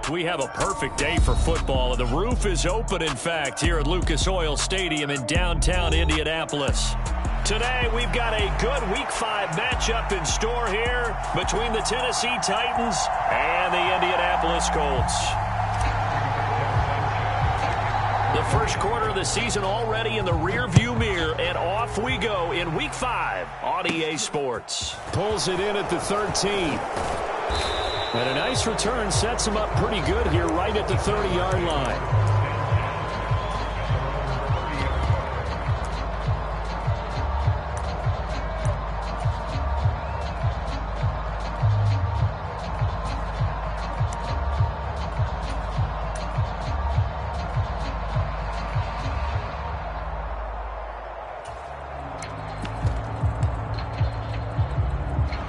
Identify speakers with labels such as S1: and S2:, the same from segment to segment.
S1: We have a perfect day for football, and the roof is open, in fact, here at Lucas Oil Stadium in downtown Indianapolis. Today, we've got a good Week 5 matchup in store here between the Tennessee Titans and the Indianapolis Colts. The first quarter of the season already in the rearview mirror, and off we go in Week 5 on EA Sports.
S2: Pulls it in at the 13. And a nice return sets him up pretty good here right at the 30-yard line.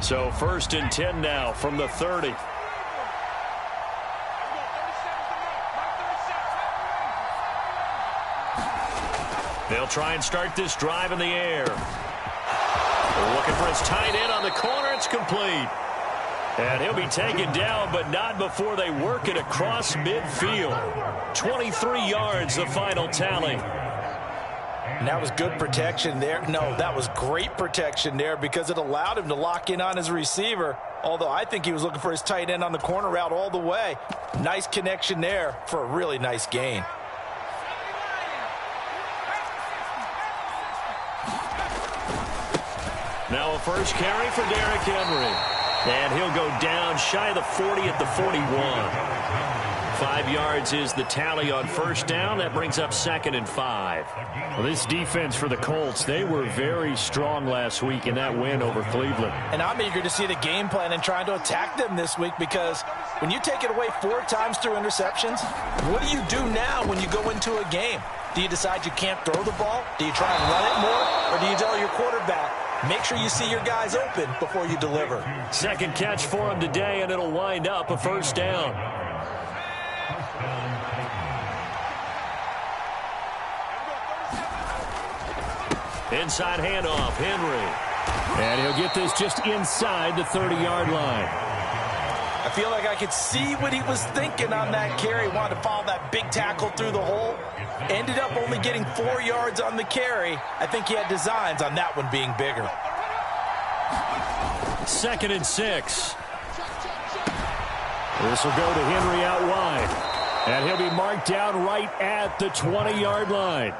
S1: So 1st and 10 now from the 30. They'll try and start this drive in the air. They're looking for his tight end on the corner. It's complete. And he'll be taken down, but not before they work it across midfield. 23 yards, the final tally.
S3: And that was good protection there. No, that was great protection there because it allowed him to lock in on his receiver. Although I think he was looking for his tight end on the corner route all the way. Nice connection there for a really nice gain.
S1: Now a first carry for Derrick Henry. And he'll go down shy of the 40 at the 41. 5 yards is the tally on first down. That brings up 2nd and 5.
S2: Well, this defense for the Colts, they were very strong last week in that win over Cleveland.
S3: And I'm eager to see the game plan and trying to attack them this week because when you take it away 4 times through interceptions, what do you do now when you go into a game? Do you decide you can't throw the ball? Do you try and run it more? Or do you tell your quarterback, make sure you see your guys open before you deliver?
S1: Second catch for him today, and it'll wind up a first down. Inside handoff, Henry.
S2: And he'll get this just inside the 30-yard line.
S3: I feel like I could see what he was thinking on that carry. Wanted to follow that big tackle through the hole. Ended up only getting 4 yards on the carry. I think he had designs on that one being bigger.
S1: 2nd and 6.
S2: This will go to Henry out wide. And he'll be marked down right at the 20-yard line.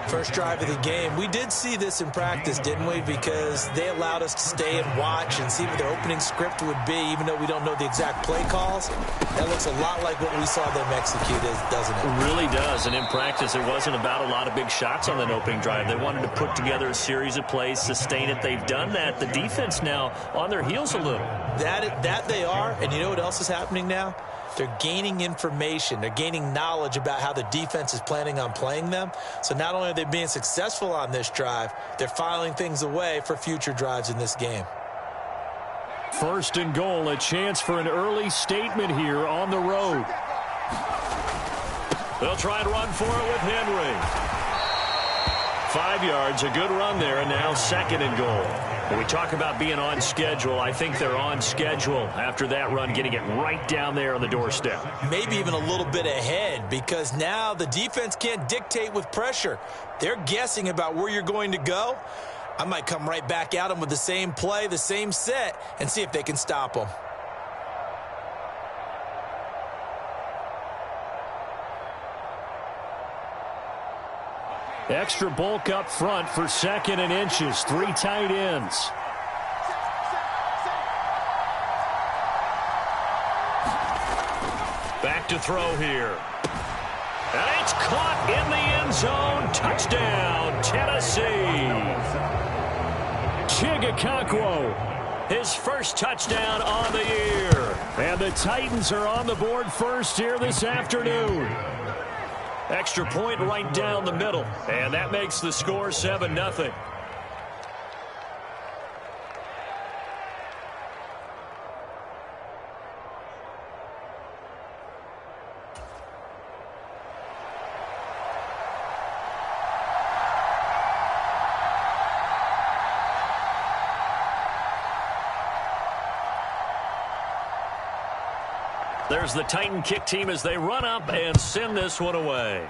S3: First drive of the game. We did see this in practice, didn't we? Because they allowed us to stay and watch and see what their opening script would be, even though we don't know the exact play calls. That looks a lot like what we saw them execute, doesn't it?
S1: It really does. And in practice, it wasn't about a lot of big shots on that opening drive. They wanted to put together a series of plays, sustain it. They've done that. The defense now on their heels a little.
S3: That they are. And you know what else is happening now? They're gaining information. They're gaining knowledge about how the defense is planning on playing them. So not only are they being successful on this drive, they're filing things away for future drives in this game.
S2: 1st and goal, a chance for an early statement here on the road.
S1: They'll try and run for it with Henry. 5 yards, a good run there, and now 2nd and goal. When we talk about being on schedule, I think they're on schedule after that run, getting it right down there on the doorstep.
S3: Maybe even a little bit ahead because now the defense can't dictate with pressure. They're guessing about where you're going to go. I might come right back at them with the same play, the same set, and see if they can stop them.
S2: Extra bulk up front for 2nd and inches. 3 tight ends.
S1: Back to throw here. And it's caught in the end zone. Touchdown, Tennessee.
S2: Chigakakwo,
S1: his first touchdown on the year.
S2: And the Titans are on the board first here this afternoon.
S1: Extra point right down the middle. And that makes the score 7-0. There's the Titan kick team as they run up and send this one away.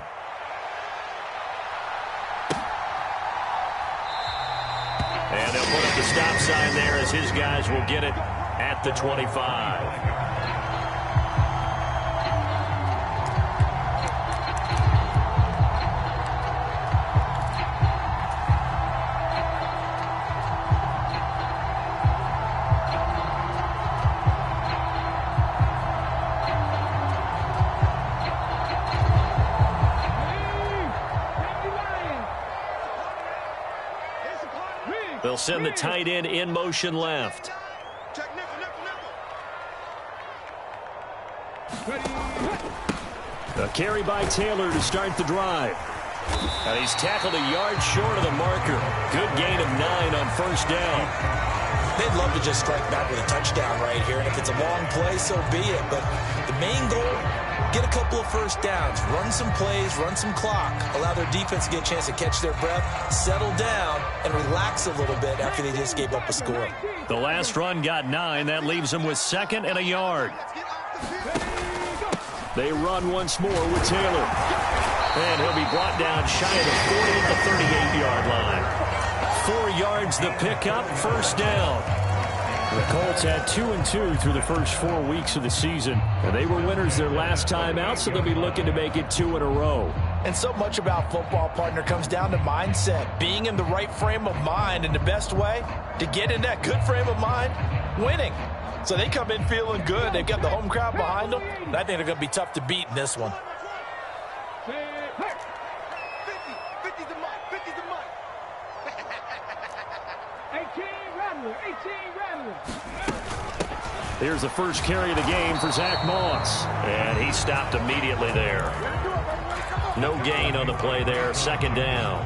S1: And they'll put up the stop sign there as his guys will get it at the 25. They'll send the tight end in motion left. A carry by Taylor to start the drive. And he's tackled a yard short of the marker. Good gain of 9 on first down.
S3: They'd love to just strike back with a touchdown right here. And if it's a long play, so be it. But the main goal, get a couple of first downs, run some plays, run some clock, allow their defense to get a chance to catch their breath, settle down, and relax a little bit after they just gave up a score.
S1: The last run got 9. That leaves them with 2nd and a yard. They run once more with Taylor. And he'll be brought down shy of the 40 at the 38-yard line. 4 yards the pickup, first down.
S2: The Colts had 2-2 through the first 4 weeks of the season. And they were winners their last time out, so they'll be looking to make it 2 in a row.
S3: And so much about football, partner, comes down to mindset. Being in the right frame of mind, and the best way to get in that good frame of mind, winning. So they come in feeling good. They've got the home crowd behind them. And I think they're going to be tough to beat in this one.
S1: Here's the first carry of the game for Zach Moss. And he stopped immediately there. No gain on the play there. Second down.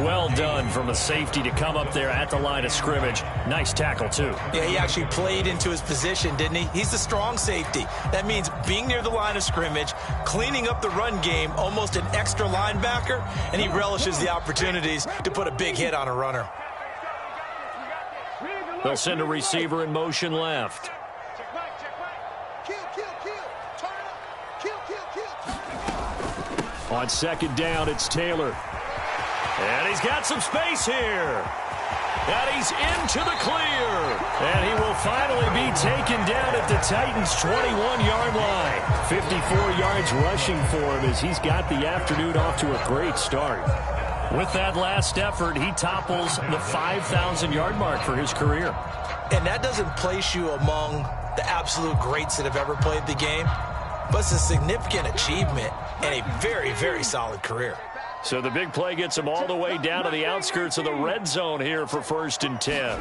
S1: Well done from a safety to come up there at the line of scrimmage. Nice tackle, too.
S3: Yeah, he actually played into his position, didn't he? He's the strong safety. That means being near the line of scrimmage, cleaning up the run game, almost an extra linebacker, and he relishes the opportunities to put a big hit on a runner.
S1: They'll send a receiver in motion left.
S2: On second down, it's Taylor.
S1: And he's got some space here. And he's into the clear. And he will finally be taken down at the Titans' 21-yard line.
S2: 54 yards rushing for him as he's got the afternoon off to a great start.
S1: With that last effort, he topples the 5,000-yard mark for his career.
S3: And that doesn't place you among the absolute greats that have ever played the game, but it's a significant achievement and a very, very solid career.
S1: So the big play gets him all the way down to the outskirts of the red zone here for 1st and 10.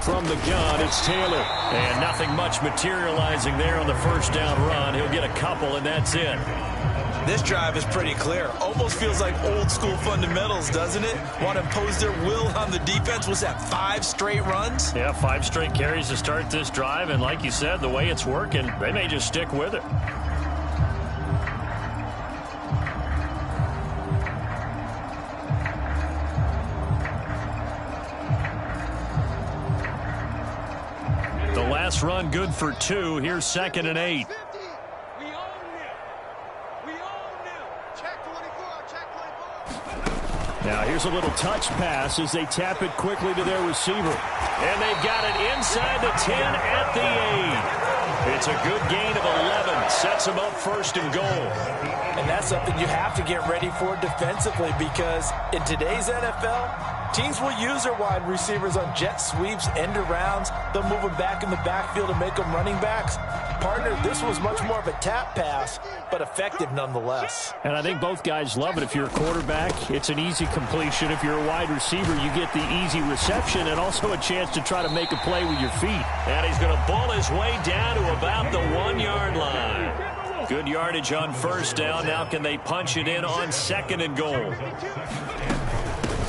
S2: From the gun, it's Taylor.
S1: And nothing much materializing there on the first down run. He'll get a couple, and that's it.
S3: This drive is pretty clear. Almost feels like old school fundamentals, doesn't it? Want to impose their will on the defense. Was that 5 straight runs?
S1: Yeah, 5 straight carries to start this drive. And like you said, the way it's working, they may just stick with it. The last run good for 2. Here's 2nd and 8.
S2: Now here's a little touch pass as they tap it quickly to their receiver.
S1: And they've got it inside the 10 at the 8. It's a good gain of 11. Sets them up 1st and goal.
S3: And that's something you have to get ready for defensively, because in today's NFL, teams will use their wide receivers on jet sweeps, end arounds. They'll move them back in the backfield and make them running backs. Partner, this was much more of a tap pass, but effective nonetheless.
S2: And I think both guys love it. If you're a quarterback, it's an easy completion. If you're a wide receiver, you get the easy reception and also a chance to try to make a play with your feet.
S1: And he's going to ball his way down to about the 1-yard line. Good yardage on first down. Now can they punch it in on 2nd and goal?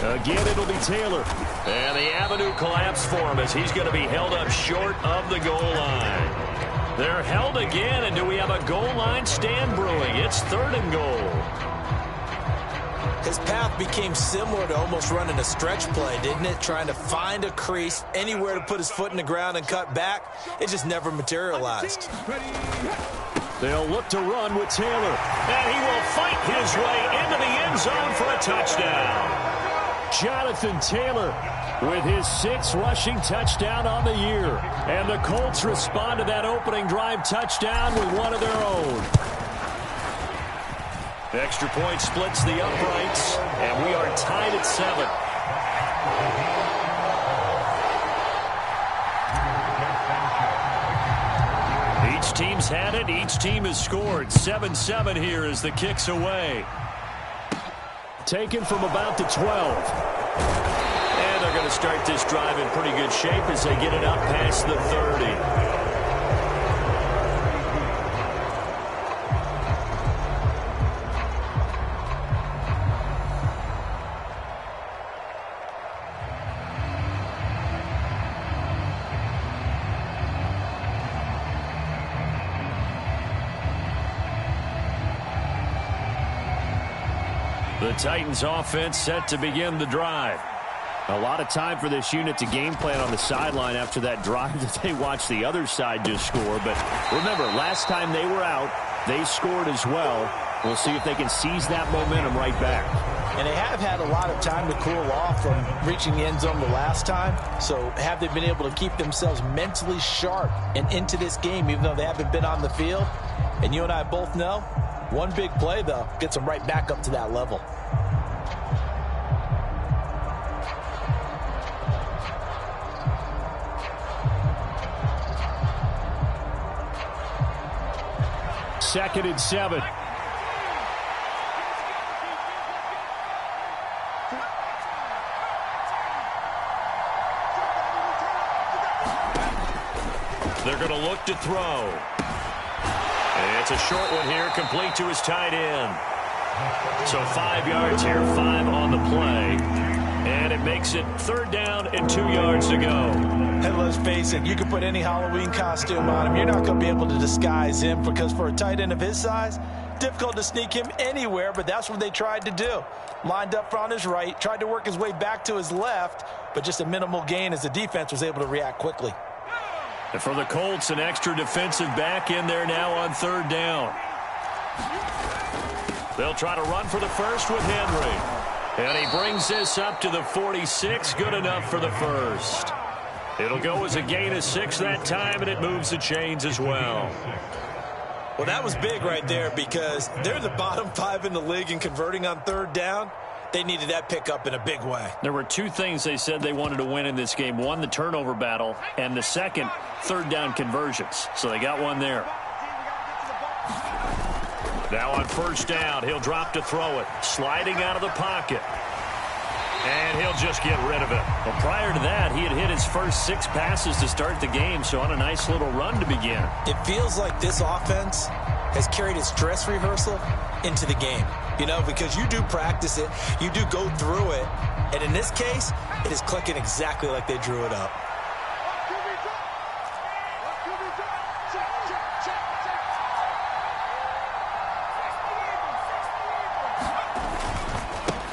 S2: Again, it'll be Taylor.
S1: And the avenue collapsed for him as he's going to be held up short of the goal line. They're held again, and do we have a goal line stand brewing? It's 3rd and goal.
S3: His path became similar to almost running a stretch play, didn't it? Trying to find a crease, anywhere to put his foot in the ground and cut back. It just never materialized.
S1: They'll look to run with Taylor. And he will fight his way into the end zone for a touchdown. Jonathan Taylor with his 6th rushing touchdown on the year. And the Colts respond to that opening drive touchdown with one of their own. The extra point splits the uprights, and we are tied at 7. Each team's had it. Each team has scored. 7-7 here as the kick's away. Taken from about the 12. And they're going to start this drive in pretty good shape as they get it up past the 30. The Titans offense set to begin the drive. A lot of time for this unit to game plan on the sideline after that drive that they watched the other side just score. But remember, last time they were out, they scored as well. We'll see if they can seize that momentum right back.
S3: And they have had a lot of time to cool off from reaching the end zone the last time. So have they been able to keep themselves mentally sharp and into this game, even though they haven't been on the field? And you and I both know, one big play, though, gets them right back up to that level.
S1: Second and 7. They're going to look to throw. It's a short one here, complete to his tight end. So 5 yards here, 5 on the play. And it makes it 3rd down and 2 yards to go.
S3: And let's face it, you can put any Halloween costume on him. You're not going to be able to disguise him because for a tight end of his size, difficult to sneak him anywhere, but that's what they tried to do. Lined up on his right, tried to work his way back to his left, but just a minimal gain as the defense was able to react quickly.
S1: And for the Colts, an extra defensive back in there now on 3rd down. They'll try to run for the first with Henry. And he brings this up to the 46. Good enough for the first. It'll go as a gain of 6 that time, and it moves the chains as well.
S3: Well, that was big right there because they're the bottom 5 in the league in converting on 3rd down. They needed that pickup in a big way.
S1: There were 2 things they said they wanted to win in this game. One, the turnover battle, and the second, 3rd down conversions. So they got one there. Now on 1st down, he'll drop to throw it. Sliding out of the pocket. And he'll just get rid of it. Well, prior to that, he had hit his first 6 passes to start the game, so on a nice little run to begin.
S3: It feels like this offense has carried its dress rehearsal into the game. You know, because you do practice it, you do go through it, and in this case, it is clicking exactly like they drew it up.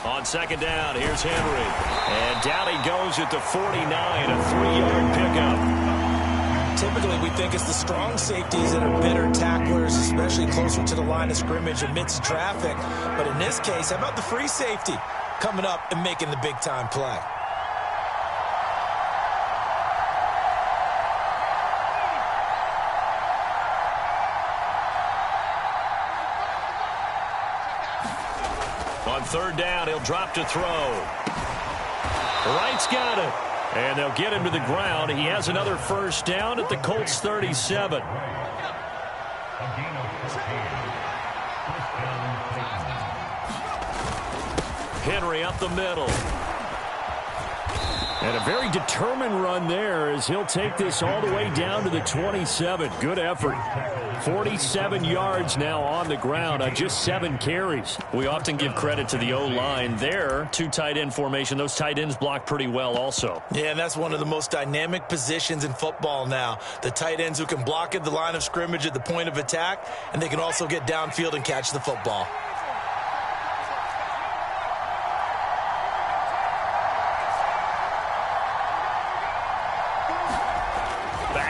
S1: On 2nd down, here's Henry. And down he goes at the 49, a 3-yard pickup.
S3: Typically, we think it's the strong safeties that are better tacklers, especially closer to the line of scrimmage amidst traffic. But in this case, how about the free safety coming up and making the big-time play? On 3rd down, he'll drop to throw. Wright's got it. And they'll get him to the ground. He has another 1st down at the Colts 37. Henry up the middle. And a very determined run there as he'll take this all the way down to the 27. Good effort. 47 yards now on the ground on just 7 carries. We often give credit to the O-line there. 2 tight end formation. Those tight ends block pretty well also. Yeah, and that's one of the most dynamic positions in football now. The tight ends who can block at the line of scrimmage at the point of attack, and they can also get downfield and catch the football.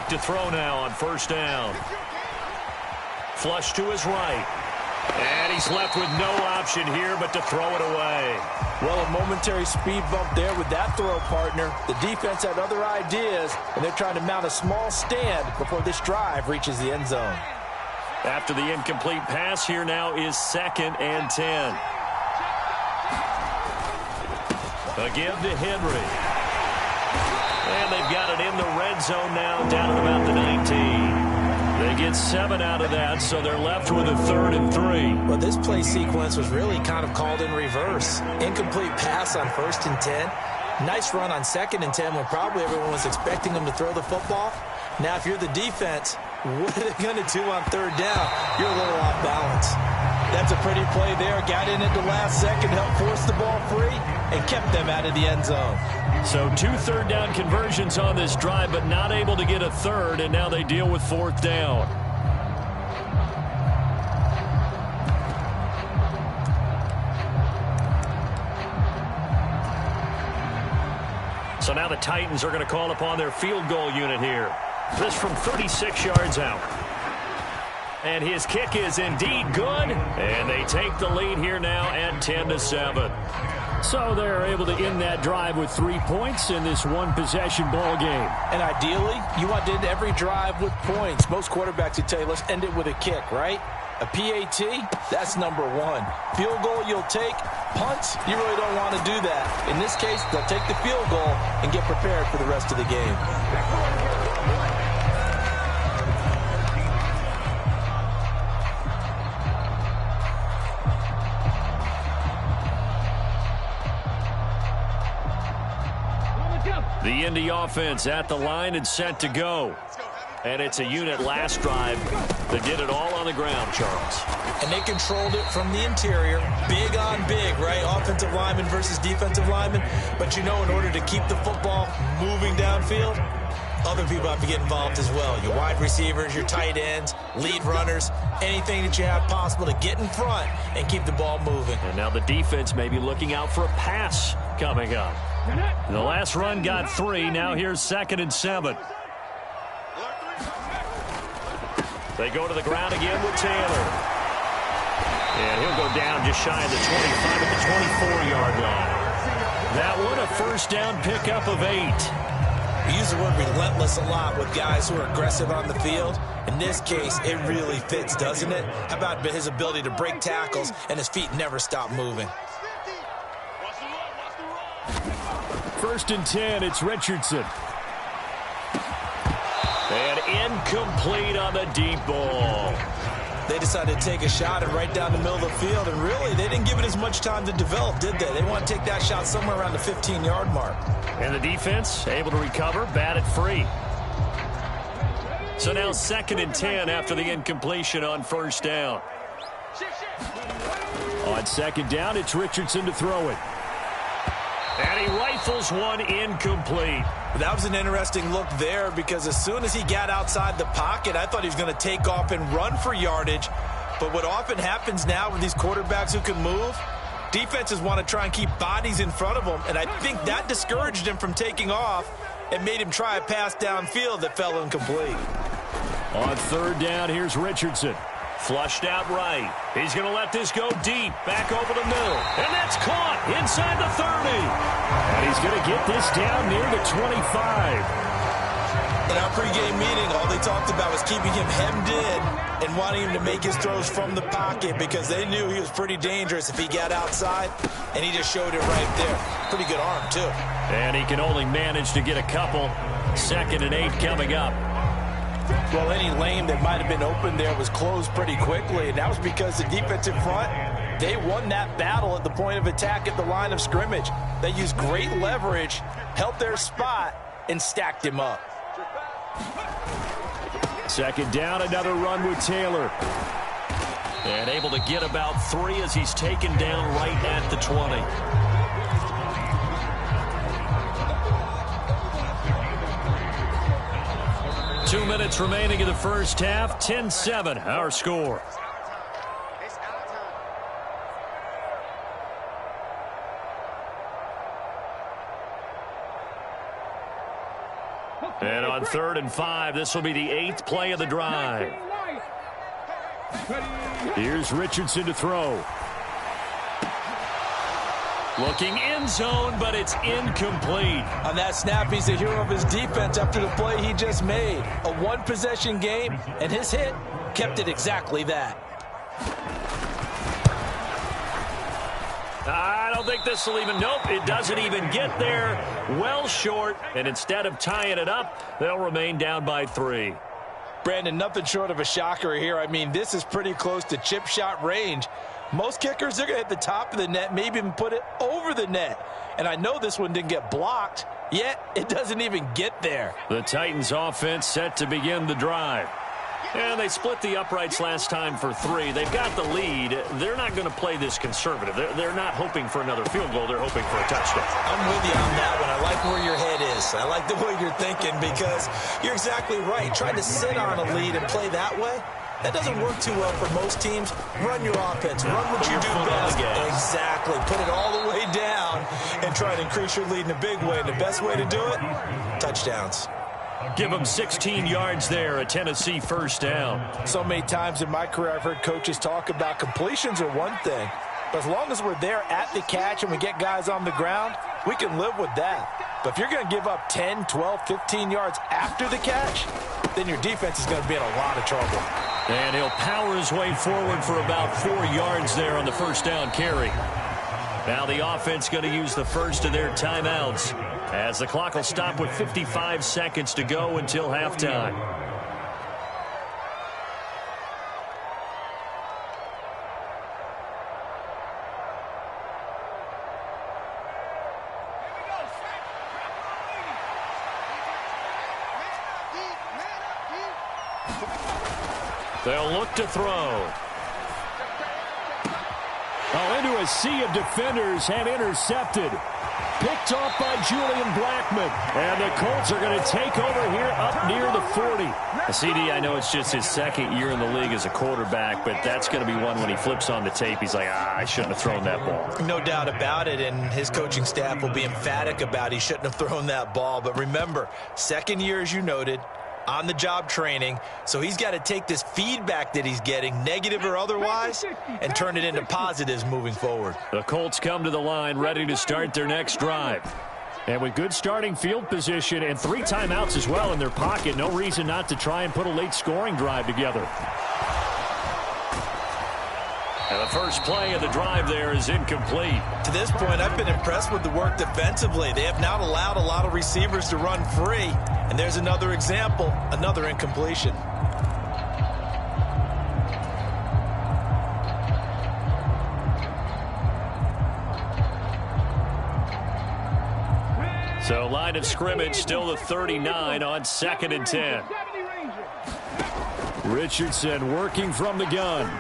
S1: back to throw now on first down. Flush to his right. And he's left with no option here but to throw it away.
S3: Well, a momentary speed bump there with that throw, partner. The defense had other ideas, and they're trying to mount a small stand before this drive reaches the end zone.
S1: After the incomplete pass, here now is 2nd and 10. A give to Henry. And they've got it in the red zone now, down at about the 19. They get 7 out of that, so they're left with a 3rd and 3.
S3: Well, this play sequence was really kind of called in reverse. Incomplete pass on 1st and 10. Nice run on 2nd and 10 when probably everyone was expecting them to throw the football. Now, if you're the defense, what are they going to do on 3rd down? You're a little off balance. That's a pretty play there. Got in at the last second, helped force the ball free, and kept them out of the end zone.
S1: So 2 third down conversions on this drive, but not able to get a 3rd, and now they deal with 4th down. So now the Titans are going to call upon their field goal unit here. This from 36 yards out. And his kick is indeed good. And they take the lead here now at 10-7.
S2: So they're able to end that drive with 3 points in this one-possession ball game.
S3: And ideally, you want to end every drive with points. Most quarterbacks would tell you, let's end it with a kick, right? A PAT, that's number 1. Field goal you'll take. Punts, you really don't want to do that. In this case, they'll take the field goal and get prepared for the rest of the game.
S1: The Indy offense at the line and set to go. And it's a unit last drive that did it all on the ground, Charles.
S3: And they controlled it from the interior. Big on big, right? Offensive lineman versus defensive lineman. But you know, in order to keep the football moving downfield, other people have to get involved as well. Your wide receivers, your tight ends, lead runners, anything that you have possible to get in front and keep the ball moving.
S1: And now the defense may be looking out for a pass coming up. The last run got 3. Now here's 2nd and 7. They go to the ground again with Taylor. And he'll go down just shy of the 25 at the 24-yard line. That one a first down pickup of 8.
S3: We use the word relentless a lot with guys who are aggressive on the field. In this case, it really fits, doesn't it? How about his ability to break tackles and his feet never stop moving?
S2: 1st and 10, it's Richardson.
S1: And incomplete on the deep ball.
S3: They decided to take a shot and right down the middle of the field, and really, they didn't give it as much time to develop, did they? They want to take that shot somewhere around the 15-yard mark.
S1: And the defense able to recover, bat it free. So now 2nd and 10 after the incompletion on first down.
S2: On 2nd down, it's Richardson to throw it.
S1: And he rifles one incomplete.
S3: That was an interesting look there because as soon as he got outside the pocket, I thought he was going to take off and run for yardage. But what often happens now with these quarterbacks who can move, defenses want to try and keep bodies in front of them. And I think that discouraged him from taking off and made him try a pass downfield that fell incomplete.
S2: On 3rd down, here's Richardson.
S1: Flushed out right. He's going to let this go deep. Back over the middle. And that's caught inside the 30.
S2: And he's going to get this down near the 25.
S3: In our pregame meeting, all they talked about was keeping him hemmed in and wanting him to make his throws from the pocket because they knew he was pretty dangerous if he got outside, and he just showed it right there. Pretty good arm, too.
S1: And he can only manage to get a couple. 2nd and 8 coming up.
S3: Well, any lane that might have been open there was closed pretty quickly, and that was because the defensive front, they won that battle at the point of attack at the line of scrimmage. They used great leverage, held their spot, and stacked him up.
S2: 2nd down, another run with Taylor.
S1: And able to get about 3 as he's taken down right at the 20. Two minutes remaining in the first half. 10-7, our score. And on 3rd and 5, this will be the 8th play of the drive.
S2: Here's Richardson to throw.
S1: Looking end zone, but it's incomplete.
S3: On that snap, he's the hero of his defense after the play he just made. A one-possession game, and his hit kept it exactly that.
S1: I don't think this will even, nope, it doesn't even get there. Well short, and instead of tying it up, they'll remain down by 3.
S3: Brandon, nothing short of a shocker here. I mean, this is pretty close to chip shot range. Most kickers, they're going to hit the top of the net, maybe even put it over the net. And I know this one didn't get blocked, yet it doesn't even get there.
S1: The Titans offense set to begin the drive. And they split the uprights last time for 3. They've got the lead. They're not going to play this conservative. They're not hoping for another field goal. They're hoping for a touchdown.
S3: I'm with you on that one. I like where your head is. I like the way you're thinking because you're exactly right. Trying to sit on a lead and play that way, that doesn't work too well for most teams. Run your offense. Run what you do best. Exactly. Put it all the way down and try to increase your lead in a big way. And the best way to do it, touchdowns.
S1: Give them 16 yards there, a Tennessee first down.
S3: So many times in my career I've heard coaches talk about completions are one thing, but as long as we're there at the catch and we get guys on the ground, we can live with that. But if you're going to give up 10, 12, 15 yards after the catch, then your defense is going to be in a lot of trouble.
S1: And he'll power his way forward for about 4 yards there on the first down carry. Now the offense going to use the first of their timeouts, as the clock will stop with 55 seconds to go until halftime. They'll look to throw.
S2: Oh, into a sea of defenders and intercepted. Picked off by Julian Blackman. And the Colts are going to take over here up near the 40.
S1: CD, I know it's just his second year in the league as a quarterback, but that's going to be one when he flips on the tape. He's like, I shouldn't have thrown that ball.
S3: No doubt about it, and his coaching staff will be emphatic about he shouldn't have thrown that ball. But remember, second year, as you noted, on-the-job training, so he's got to take this feedback that he's getting, negative or otherwise, and turn it into positives moving forward.
S1: The Colts come to the line ready to start their next drive.
S2: And with good starting field position and 3 timeouts as well in their pocket, no reason not to try and put a late scoring drive together.
S1: And the first play of the drive there is incomplete.
S3: To this point, I've been impressed with the work defensively. They have not allowed a lot of receivers to run free. And there's another example, another incompletion.
S1: So line of scrimmage still the 39 on 2nd and 10.
S2: Richardson working from the gun.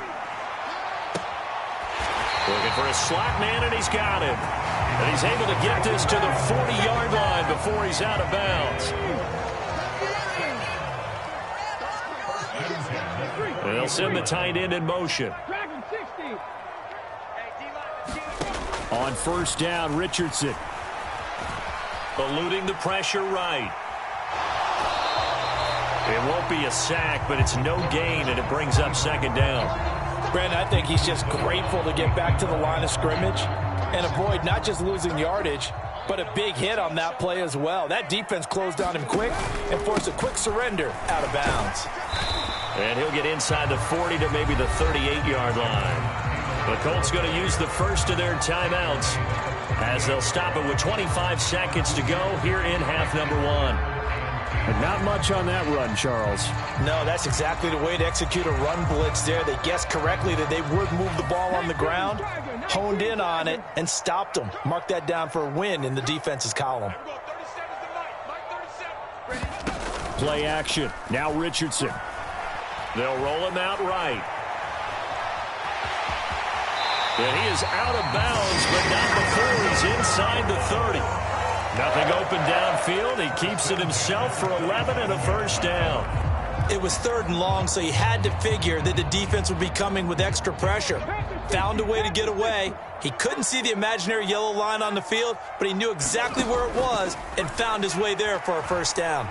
S1: Looking for a slot man, and he's got him. And he's able to get this to the 40-yard line before he's out of bounds. And they'll send the tight end in motion.
S2: On first down, Richardson.
S1: Eluding the pressure right. It won't be a sack, but it's no gain, and it brings up 2nd down.
S3: Brandon, I think he's just grateful to get back to the line of scrimmage and avoid not just losing yardage, but a big hit on that play as well. That defense closed on him quick and forced a quick surrender out of bounds.
S1: And he'll get inside the 40 to maybe the 38-yard line. The Colts going to use the first of their timeouts as they'll stop it with 25 seconds to go here in half number 1.
S2: And not much on that run, Charles.
S3: No, that's exactly the way to execute a run blitz there. They guessed correctly that they would move the ball on the ground, honed in on it, and stopped them. Mark that down for a win in the defense's column.
S2: Play action. Now Richardson.
S1: They'll roll him out right. And he is out of bounds, but not before he's inside the 30. Nothing open downfield. He keeps it himself for 11 and a first down.
S3: It was 3rd and long, so he had to figure that the defense would be coming with extra pressure. Found a way to get away. He couldn't see the imaginary yellow line on the field, but he knew exactly where it was and found his way there for a first down.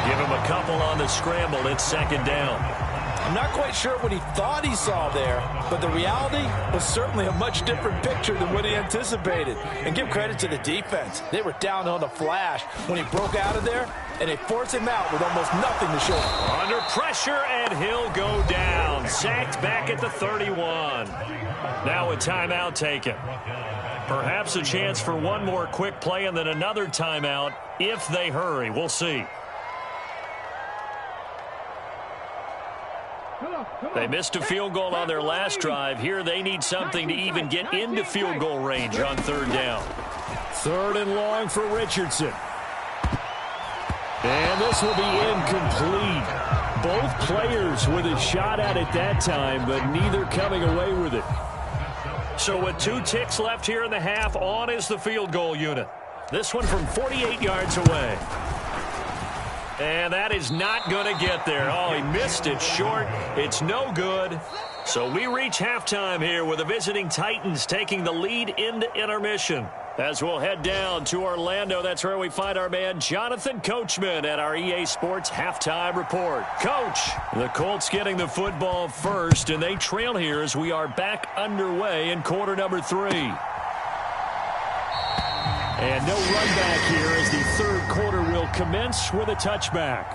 S1: Give him a couple on the scramble. It's second down.
S3: I'm not quite sure what he thought he saw there, but the reality was certainly a much different picture than what he anticipated. And give credit to the defense. They were down on the flash when he broke out of there, and they forced him out with almost nothing to show.
S1: Under pressure, and he'll go down. Sacked back at the 31. Now a timeout taken. Perhaps a chance for one more quick play and then another timeout if they hurry. We'll see. They missed a field goal on their last drive. Here they need something to even get into field goal range on third down.
S2: Third and long for Richardson. And this will be incomplete. Both players with a shot at it that time, but neither coming away with it.
S1: So with 2 ticks left here in the half, on is the field goal unit. This one from 48 yards away. And that is not going to get there. Oh, he missed it short. It's no good. So we reach halftime here with the visiting Titans taking the lead into intermission. As we'll head down to Orlando, that's where we find our man Jonathan Coachman at our EA Sports Halftime Report. Coach, the Colts getting the football first, and they trail here as we are back underway in quarter number 3. And no run back here as the third quarter will commence with a touchback.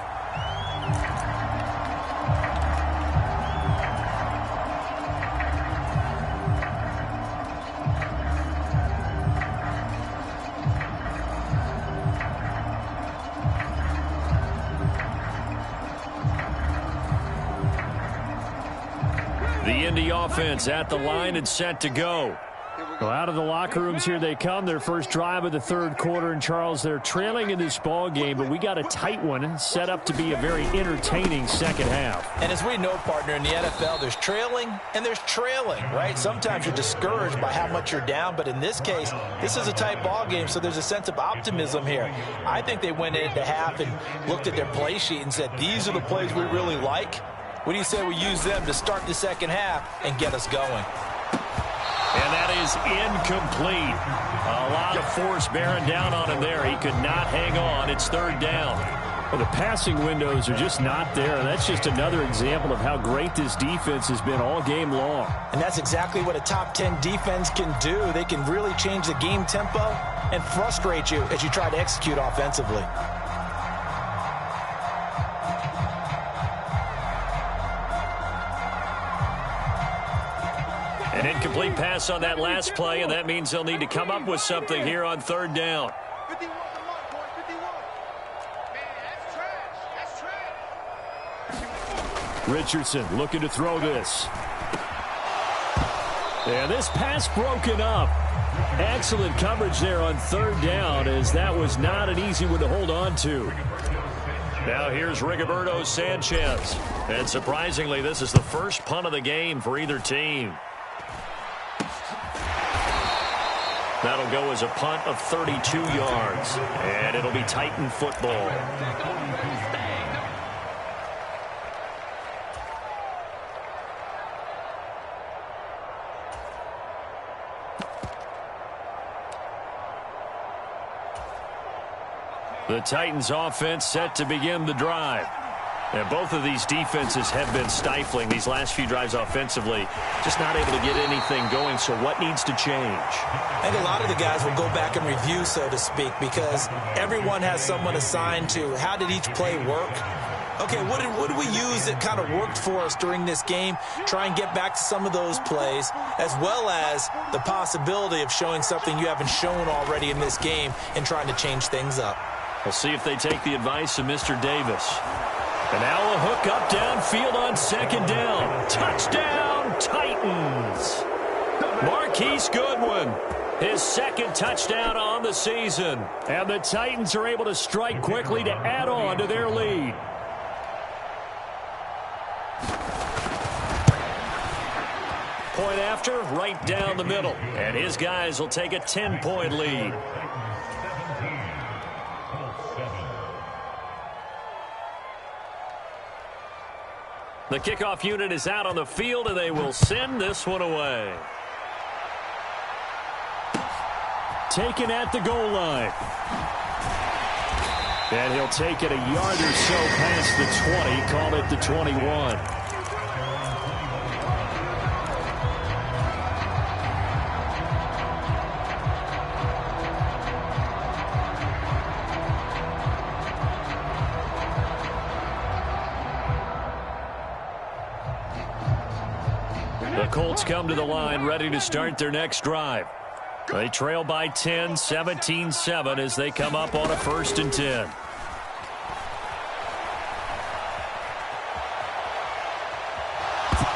S1: The Indy offense at the line and set to go. Well, out of the locker rooms here they come. Their first drive of the third quarter. And, Charles, they're trailing in this ball game, but we got a tight one set up to be a very entertaining second half.
S3: And as we know, partner, in the NFL, there's trailing and there's trailing, right? Sometimes you're discouraged by how much you're down, but in this case, this is a tight ball game, so there's a sense of optimism here. I think they went into half and looked at their play sheet and said, these are the plays we really like. What do you say we use them to start the second half and get us going?
S1: And that is incomplete. A lot of force bearing down on him there. He could not hang on. It's third down.
S2: Well, the passing windows are just not there. And that's just another example of how great this defense has been all game long.
S3: And that's exactly what a top 10 defense can do. They can really change the game tempo and frustrate you as you try to execute offensively.
S1: An incomplete pass on that last play, and that means they'll need to come up with something here on third down.
S4: 51, come on, boy, 51. Man, that's trash.
S2: Richardson looking to throw this. And this pass broken up. Excellent coverage there on third down, as that was not an easy one to hold on to.
S1: Now here's Rigoberto Sanchez. And surprisingly, this is the first punt of the game for either team. That'll go as a punt of 32 yards. And it'll be Titan football. The Titans offense set to begin the drive. And both of these defenses have been stifling these last few drives offensively. Just not able to get anything going, so what needs to change?
S3: I think a lot of the guys will go back and review, so to speak, because everyone has someone assigned to how did each play work. Okay, what did we use that kind of worked for us during this game? Try and get back to some of those plays, as well as the possibility of showing something you haven't shown already in this game and trying to change things up.
S1: We'll see if they take the advice of Mr. Davis. And now a hook up downfield on second down. Touchdown, Titans. Marquise Goodwin, his second touchdown on the season.
S2: And the Titans are able to strike quickly to add on to their lead.
S1: Point after, right down the middle. And his guys will take a 10-point lead. The kickoff unit is out on the field, and they will send this one away.
S2: Taken at the goal line. And he'll take it a yard or so past the 20, call it the 21. The Colts come to the line, ready to start their next drive. They trail by 10, 17-7 as they come up on a 1st and 10.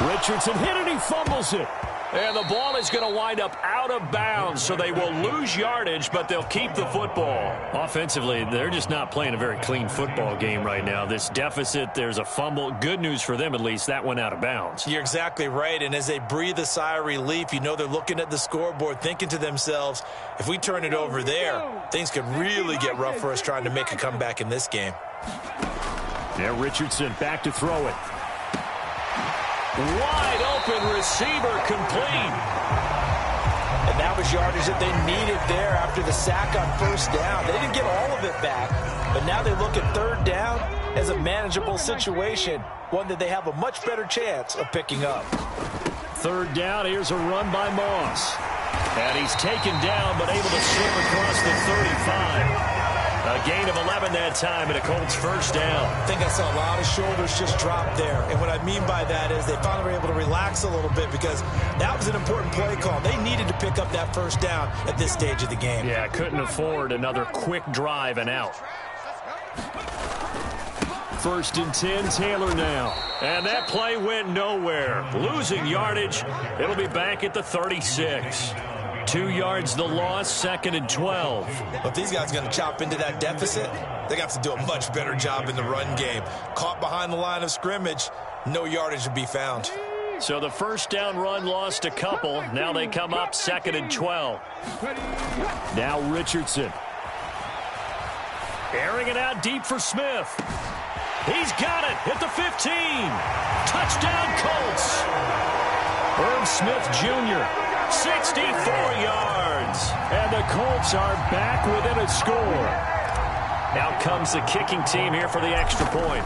S2: Richardson hit it, he fumbles it.
S1: And the ball is going to wind up out of bounds, so they will lose yardage, but they'll keep the football.
S2: Offensively, they're just not playing a very clean football game right now. This deficit, there's a fumble. Good news for them, at least. That went out of bounds.
S3: You're exactly right, and as they breathe a sigh of relief, you know they're looking at the scoreboard, thinking to themselves, if we turn it over there, things could really get rough for us trying to make a comeback in this game.
S2: Yeah, Richardson back to throw it.
S1: Wide open receiver complete.
S3: And that was yardage that they needed there after the sack on 1st down. They didn't get all of it back, but now they look at 3rd down as a manageable situation, one that they have a much better chance of picking up.
S2: 3rd down, here's a run by Moss. And he's taken down, but able to slip across the 35. A gain of 11 that time, and a Colts 1st down.
S3: I think I saw a lot of shoulders just drop there. And what I mean by that is they finally were able to relax a little bit because that was an important play call. They needed to pick up that 1st down at this stage of the game.
S2: Yeah, couldn't afford another quick drive and out. 1st and 10, Taylor now.
S1: And that play went nowhere. Losing yardage. It'll be back at the 36.
S2: 2 yards the loss, 2nd and 12.
S3: If these guys are going to chop into that deficit, they got to do a much better job in the run game. Caught behind the line of scrimmage, no yardage to be found.
S2: So the 1st down run lost a couple. Now they come up 2nd and 12. Now Richardson. Airing it out deep for Smith.
S1: He's got it at the 15. Touchdown Colts.
S2: Irv Smith Jr.
S1: 64 yards.
S2: And the Colts are back within a score.
S1: Out comes the kicking team here for the extra point.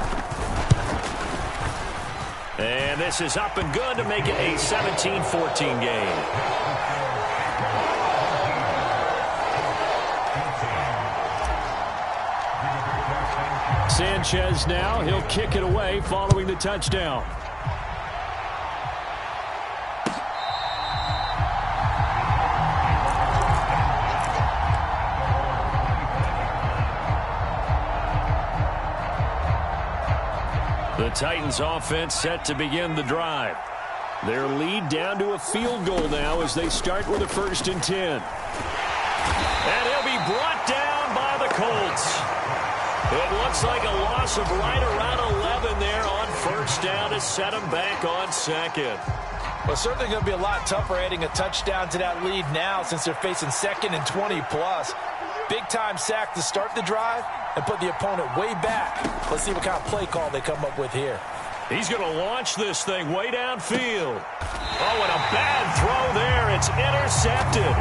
S1: And this is up and good to make it a 17-14 game.
S2: Sanchez now, he'll kick it away following the touchdown. The Titans offense set to begin the drive. Their lead down to a field goal now as they start with a 1st and 10.
S1: And he'll be brought down by the Colts. It looks like a loss of right around 11 there on 1st down to set them back on 2nd.
S3: Well, certainly going to be a lot tougher adding a touchdown to that lead now since they're facing 2nd and 20+. Big-time sack to start the drive and put the opponent way back. Let's see what kind of play call they come up with here.
S1: He's going to launch this thing way downfield. Oh, and a bad throw there. It's intercepted.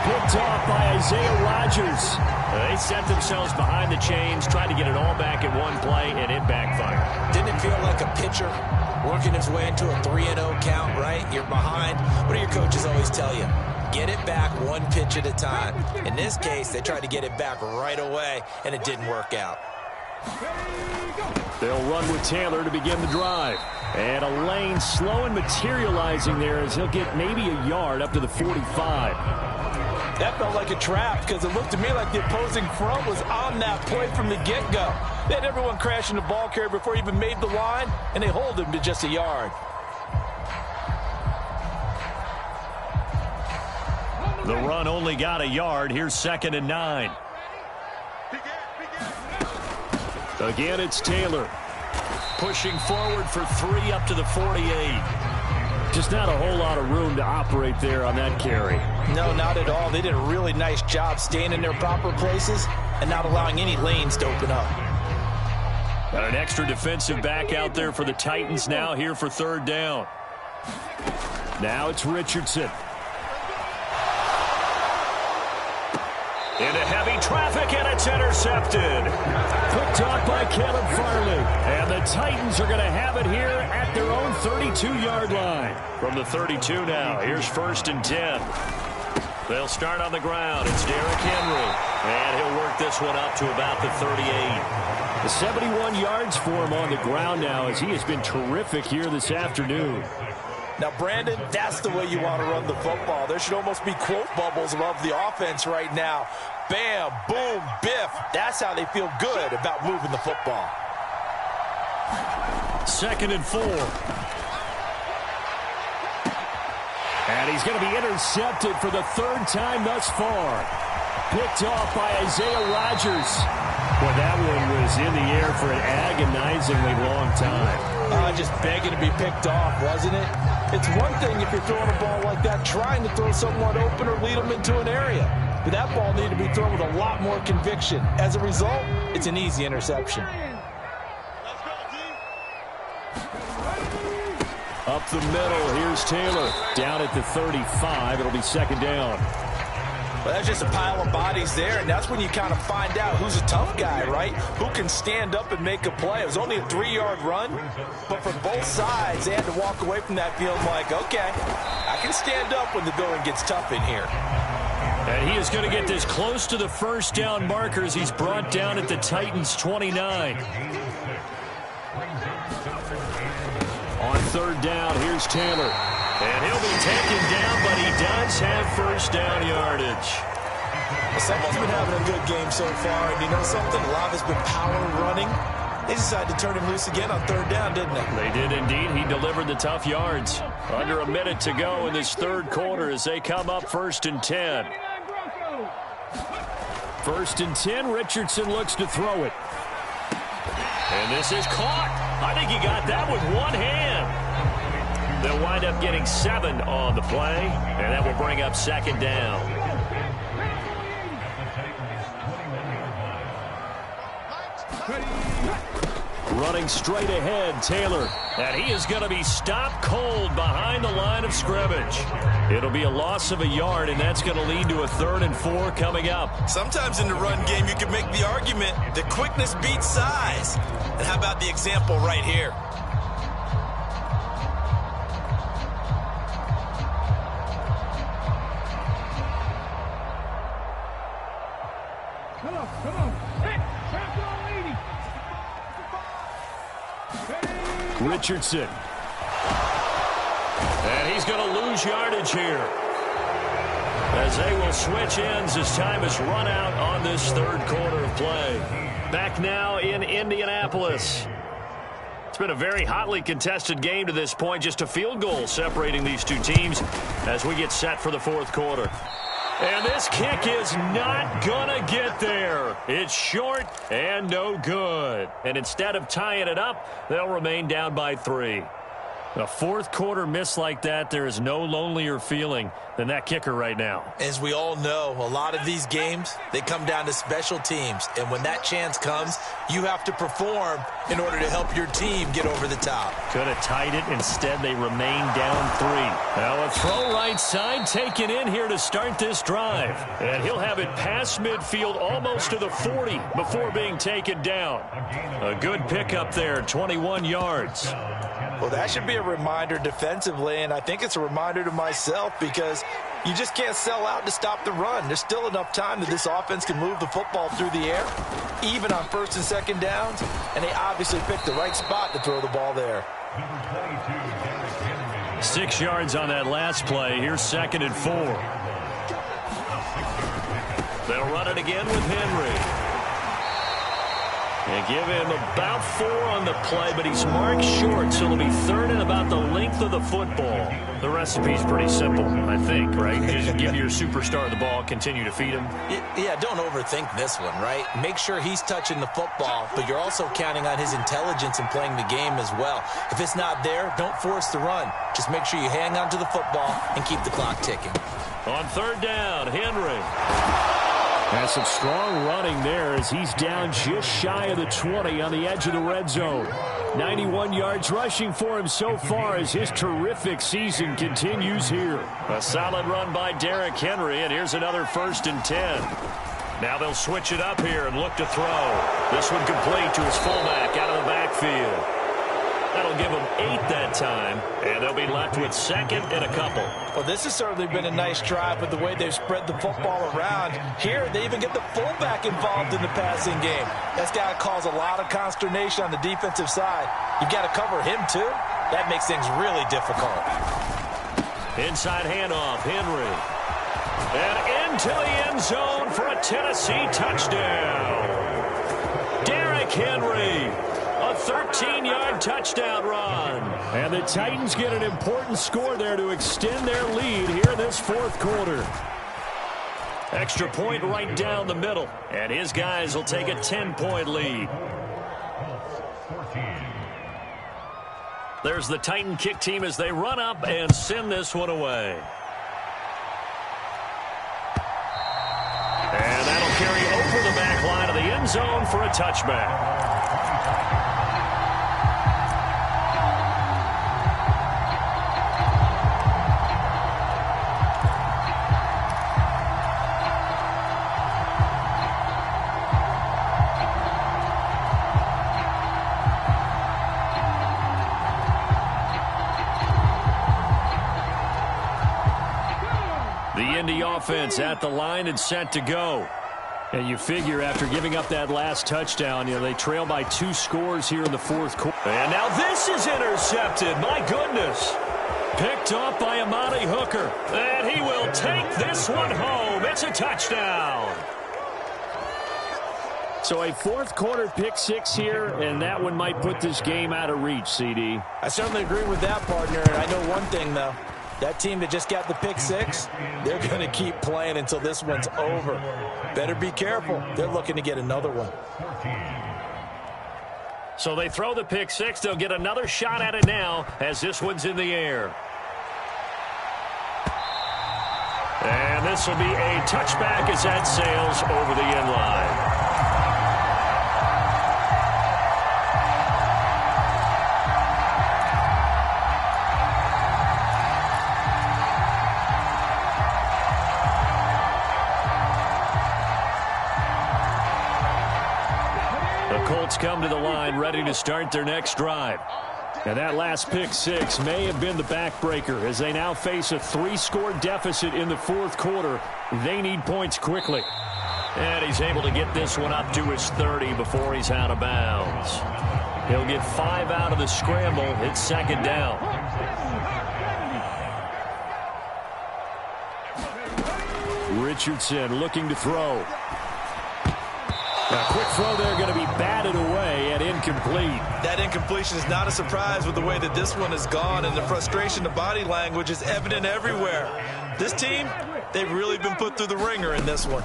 S2: Picked off by Isaiah Rodgers.
S1: They set themselves behind the chains, tried to get it all back in one play, and it backfired.
S3: Didn't it feel like a pitcher working his way into a 3-0 count, right? You're behind. What do your coaches always tell you? Get it back one pitch at a time. In this case, they tried to get it back right away, and it didn't work out.
S2: They'll run with Taylor to begin the drive. And a lane slow and materializing there as he'll get maybe a yard up to the 45.
S3: That felt like a trap because it looked to me like the opposing front was on that play from the get-go. They had everyone crashing the ball carrier before he even made the line, and they hold him to just a yard.
S1: The run only got a yard. Here's 2nd and 9.
S2: Again, it's Taylor.
S1: Pushing forward for 3 up to the 48.
S2: Just not a whole lot of room to operate there on that carry.
S3: No, not at all. They did a really nice job staying in their proper places and not allowing any lanes to open up.
S1: Got an extra defensive back out there for the Titans now here for 3rd down.
S2: Now it's Richardson.
S1: Into heavy traffic, and it's intercepted.
S2: Picked off by Caleb Farley.
S1: And the Titans are going to have it here at their own 32-yard line. From the 32 now, here's 1st and 10. They'll start on the ground. It's Derrick Henry. And he'll work this one up to about the 38.
S2: 71 yards for him on the ground now as he has been terrific here this afternoon.
S3: Now, Brandon, that's the way you want to run the football. There should almost be quote bubbles above the offense right now. Bam, boom, biff. That's how they feel good about moving the football.
S1: 2nd and 4.
S2: And he's going to be intercepted for the 3rd time thus far. Picked off by Isaiah Rodgers. Well, that one was in the air for an agonizingly long time.
S3: Just begging to be picked off, wasn't it? It's one thing if you're throwing a ball like that, trying to throw someone open or lead them into an area. But that ball needed to be thrown with a lot more conviction. As a result, it's an easy interception.
S2: Up the middle, here's Taylor. Down at the 35, it'll be 2nd down.
S3: Well, that's just a pile of bodies there, and that's when you kind of find out who's a tough guy, right? Who can stand up and make a play. It was only a 3-yard run, but for both sides, they had to walk away from that feeling like, okay, I can stand up when the going gets tough in here.
S1: And he is going to get this close to the 1st down markers. He's brought down at the Titans' 29.
S2: On 3rd down, here's Taylor.
S1: And he'll be taken down, but he does have 1st down yardage.
S3: Well, someone's been having a good game so far, and you know something? A lot has been power running. They decided to turn him loose again on 3rd down, didn't they?
S1: They did indeed. He delivered the tough yards. Under a minute to go in this 3rd quarter as they come up 1st and 10.
S2: 1st and 10, Richardson looks to throw it.
S1: And this is caught. I think he got that with one hand. They'll wind up getting 7 on the play, and that will bring up 2nd down.
S2: Running straight ahead, Taylor.
S1: And he is going to be stopped cold behind the line of scrimmage. It'll be a loss of a yard, and that's going to lead to a 3rd and 4 coming up.
S3: Sometimes in the run game, you can make the argument that quickness beats size. And how about the example right here?
S2: Richardson.
S1: And he's going to lose yardage here, as they will switch ends as time is run out on this 3rd quarter of play. Back now in Indianapolis. It's been a very hotly contested game to this point. Just a field goal separating these two teams as we get set for the 4th quarter. And this kick is not gonna get there. It's short and no good. And instead of tying it up, they'll remain down by 3. A 4th quarter miss like that, there is no lonelier feeling than that kicker right now.
S3: As we all know, a lot of these games, they come down to special teams. And when that chance comes, you have to perform in order to help your team get over the top.
S1: Could have tied it. Instead, they remain down 3. Now a throw right side taken in here to start this drive. And he'll have it past midfield almost to the 40 before being taken down. A good pickup there, 21 yards.
S3: Well, that should be a reminder defensively, and I think it's a reminder to myself because you just can't sell out to stop the run. There's still enough time that this offense can move the football through the air, even on 1st and 2nd downs, and they obviously picked the right spot to throw the ball there.
S1: 6 yards on that last play. Here's 2nd and 4. They'll run it again with Henry. And give him about 4 on the play, but he's marked short, so it'll be 3rd and about the length of the football. The recipe's pretty simple, I think, right? Just give your superstar the ball, continue to feed him.
S3: Yeah, don't overthink this one, right? Make sure he's touching the football, but you're also counting on his intelligence in playing the game as well. If it's not there, don't force the run. Just make sure you hang on to the football and keep the clock ticking.
S1: On 3rd down, Henry.
S2: Has some strong running there as he's down just shy of the 20 on the edge of the red zone. 91 yards rushing for him so far as his terrific season continues here.
S1: A solid run by Derrick Henry, and here's another 1st and 10. Now they'll switch it up here and look to throw. This one complete to his fullback out of the backfield. That'll give them 8 that time, and they'll be left with second and a couple.
S3: Well, this has certainly been a nice drive with the way they've spread the football around. Here, they even get the fullback involved in the passing game. That's got to cause a lot of consternation on the defensive side. You've got to cover him, too. That makes things really difficult.
S1: Inside handoff, Henry. And into the end zone for a Tennessee touchdown. Derrick Henry. A 13-yard touchdown run.
S2: And the Titans get an important score there to extend their lead here in this fourth quarter.
S1: Extra point right down the middle. And his guys will take a 10-point lead. There's the Titan kick team as they run up and send this one away. And that'll carry over the back line of the end zone for a touchback. Offense at the line and set to go.
S2: And you figure after giving up that last touchdown, they trail by 2 scores here in the fourth quarter.
S1: And now this is intercepted. My goodness. Picked off by Amani Hooker. And he will take this one home. It's a touchdown.
S2: So a fourth quarter pick 6 here, and that one might put this game out of reach, CD.
S3: I certainly agree with that, partner. And I know one thing, though. That team that just got the pick 6, they're going to keep playing until this one's over. Better be careful. They're looking to get another one.
S1: So they throw the pick 6. They'll get another shot at it now as this one's in the air. And this will be a touchback as that sails over the end line. Colts come to the line ready to start their next drive.
S2: And that last pick 6 may have been the backbreaker as they now face a 3-score deficit in the fourth quarter. They need points quickly.
S1: And he's able to get this one up to his 30 before he's out of bounds. He'll get 5 out of the scramble. It's second down.
S2: Richardson looking to throw. A quick throw there going to be batted away and incomplete.
S3: That incompletion is not a surprise with the way that this one has gone, and the frustration, the body language is evident everywhere. This team, they've really been put through the ringer in this one.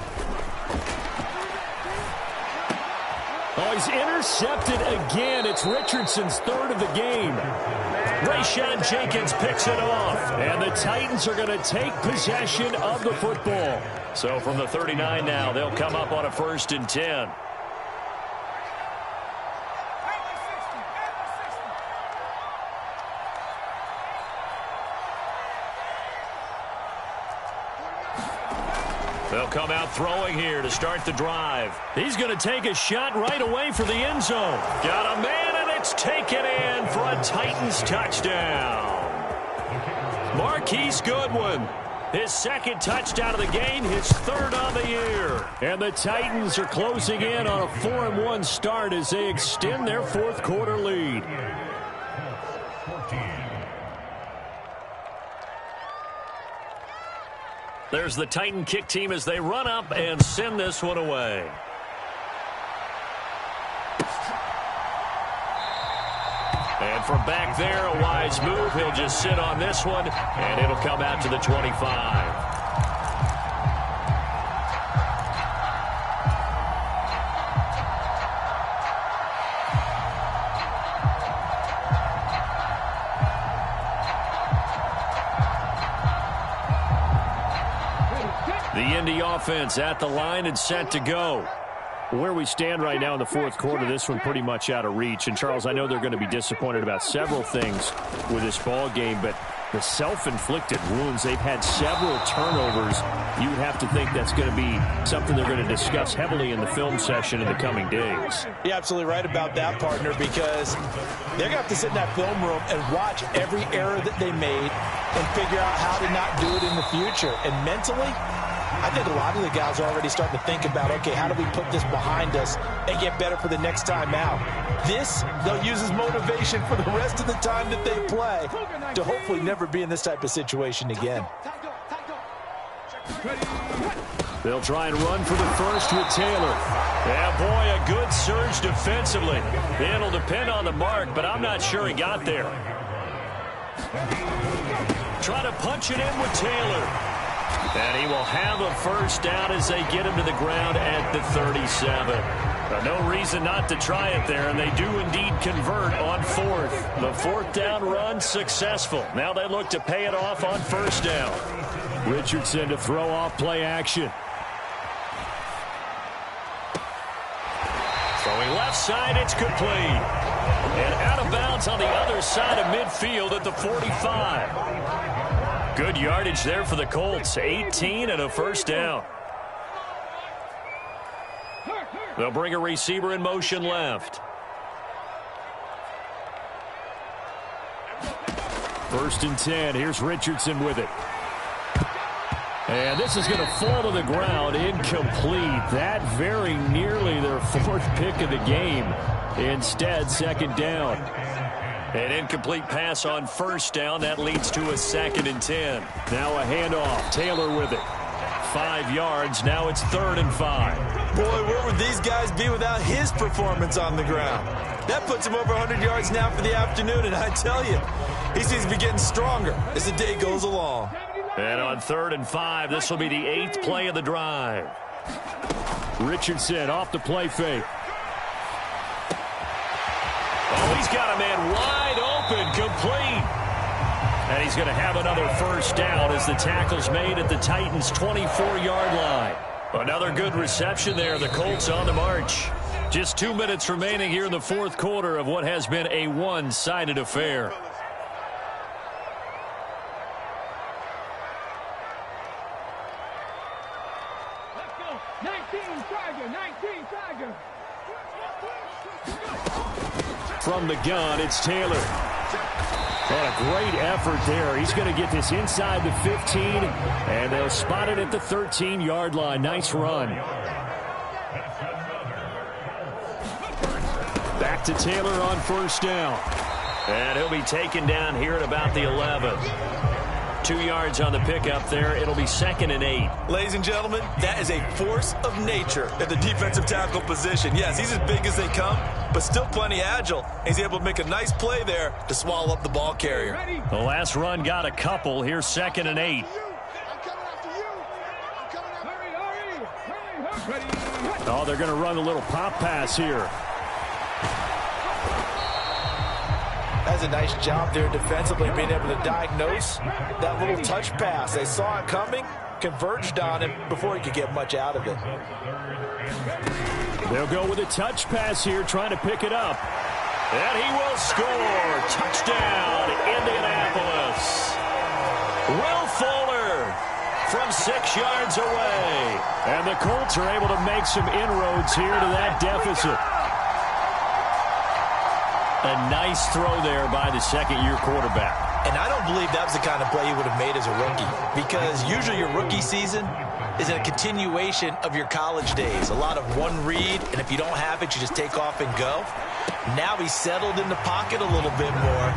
S2: Oh, he's intercepted again. It's Richardson's 3rd of the game.
S1: Rayshawn Jenkins picks it off.
S2: And the Titans are going to take possession of the football.
S1: So from the 39 now, they'll come up on a 1st and 10. They'll come out throwing here to start the drive. He's going to take a shot right away for the end zone. Got a man, and it's taken in for a Titans touchdown. Marquise Goodwin. His 2nd touchdown of the game, his 3rd on the year.
S2: And the Titans are closing in on a 4-1 start as they extend their fourth quarter lead.
S1: There's the Titan kick team as they run up and send this one away. And from back there, a wise move. He'll just sit on this one, and it'll come out to the 25. The Indy offense at the line and set to go.
S2: Where we stand right now in the fourth quarter, this one pretty much out of reach. And, Charles, I know they're going to be disappointed about several things with this ball game, but the self-inflicted wounds. They've had several turnovers. You would have to think that's going to be something they're going to discuss heavily in the film session in the coming days.
S3: You're absolutely right about that, partner, because they're going to have to sit in that film room and watch every error that they made and figure out how to not do it in the future. And mentally, I think a lot of the guys are already starting to think about, okay, how do we put this behind us and get better for the next time out? This, they'll use as motivation for the rest of the time that they play to hopefully never be in this type of situation again.
S2: They'll try and run for the first with Taylor.
S1: Yeah, boy, a good surge defensively. It'll depend on the mark, but I'm not sure he got there. Try to punch it in with Taylor. And he will have a first down as they get him to the ground at the 37. No reason not to try it there, and they do indeed convert on fourth. The fourth down run successful. Now they look to pay it off on first down.
S2: Richardson to throw off play action.
S1: Throwing left side, it's complete. And out of bounds on the other side of midfield at the 45. Good yardage there for the Colts. 18 and a first down. They'll bring a receiver in motion left.
S2: First and 10. Here's Richardson with it. And this is going to fall to the ground, incomplete. That very nearly their fourth pick of the game. Instead, second down.
S1: An incomplete pass on first down. That leads to a 2nd and 10.
S2: Now a handoff. Taylor with it.
S1: 5 yards. Now it's 3rd and 5.
S3: Boy, where would these guys be without his performance on the ground? That puts him over 100 yards now for the afternoon, and I tell you, he seems to be getting stronger as the day goes along.
S1: And on 3rd and 5, this will be the 8th play of the drive.
S2: Richardson off the play fake.
S1: Oh, he's got a man wide open, complete. And he's going to have another first down as the tackle's made at the Titans' 24-yard line. Another good reception there. The Colts on the march. Just 2 minutes remaining here in the fourth quarter of what has been a one-sided affair.
S2: From the gun, it's Taylor. What a great effort there. He's going to get this inside the 15, and they'll spot it at the 13-yard line. Nice run. Back to Taylor on first down.
S1: And he'll be taken down here at about the 11. 2 yards on the pickup there. It'll be 2nd and 8.
S3: Ladies and gentlemen, that is a force of nature at the defensive tackle position. Yes, he's as big as they come, but still plenty agile. He's able to make a nice play there to swallow up the ball carrier.
S1: The last run got a couple. Here's 2nd and 8.
S2: Oh, they're going to run a little pop pass here.
S3: That's a nice job there defensively, being able to diagnose that little touch pass. They saw it coming, converged on him before he could get much out of it.
S2: They'll go with a touch pass here, trying to pick it up.
S1: And he will score. Touchdown, Indianapolis. Will Fuller from 6 yards away.
S2: And the Colts are able to make some inroads here to that deficit.
S1: A nice throw there by the second-year quarterback.
S3: And I don't believe that was the kind of play he would have made as a rookie, because usually your rookie season is a continuation of your college days. A lot of one read, and if you don't have it, you just take off and go. Now he's settled in the pocket a little bit more,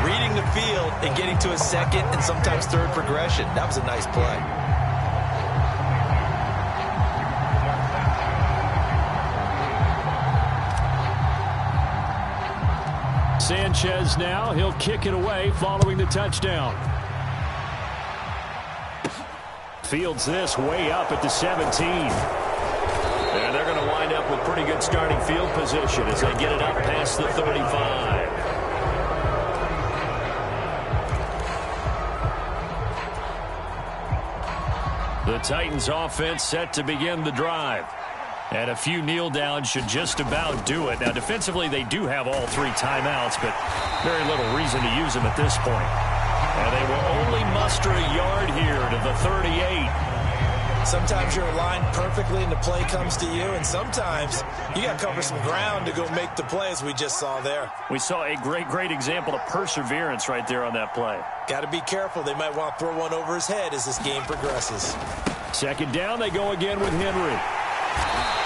S3: reading the field and getting to a second and sometimes third progression. That was a nice play.
S2: Sanchez now, he'll kick it away following the touchdown. Fields this way up at the 17.
S1: And they're going to wind up with pretty good starting field position as they get it up past the 35. The Titans offense set to begin the drive. And a few kneel downs should just about do it. Now, defensively, they do have all 3 timeouts, but very little reason to use them at this point. And they lost her a yard here to the 38.
S3: Sometimes you're aligned perfectly and the play comes to you, and sometimes you got to cover some ground to go make the play, as we just saw there.
S1: We saw a great example of perseverance right there on that play.
S3: Got to be careful. They might want to throw one over his head as this game progresses.
S2: Second down, they go again with Henry.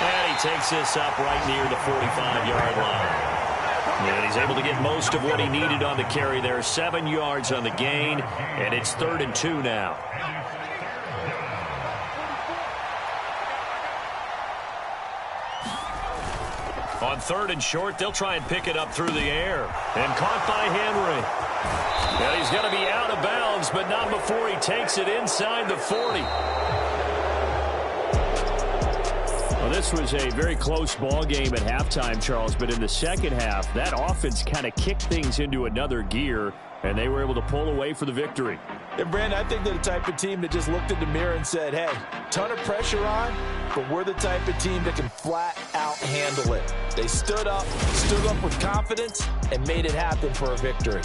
S1: And he takes this up right near the 45-yard line. And he's able to get most of what he needed on the carry there. 7 yards on the gain, and it's 3rd and 2 now. On 3rd and short, they'll try and pick it up through the air. And caught by Henry. And he's going to be out of bounds, but not before he takes it inside the 40.
S2: Well, this was a very close ball game at halftime, Charles, but in the second half, that offense kind of kicked things into another gear, and they were able to pull away for the victory.
S3: And, Brandon, I think they're the type of team that just looked in the mirror and said, hey, ton of pressure on, but we're the type of team that can flat out handle it. They stood up with confidence, and made it happen for a victory.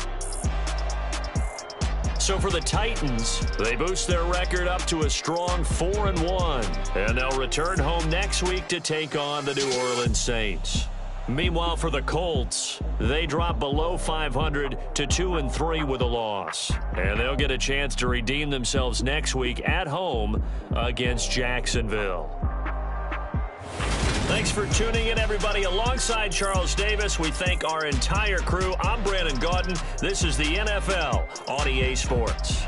S1: So for the Titans, they boost their record up to a strong 4-1. And they'll return home next week to take on the New Orleans Saints. Meanwhile, for the Colts, they drop below 500 to 2-3 with a loss. And they'll get a chance to redeem themselves next week at home against Jacksonville. Thanks for tuning in, everybody. Alongside Charles Davis, we thank our entire crew. I'm Brandon Gaudin. This is the NFL on EA Sports.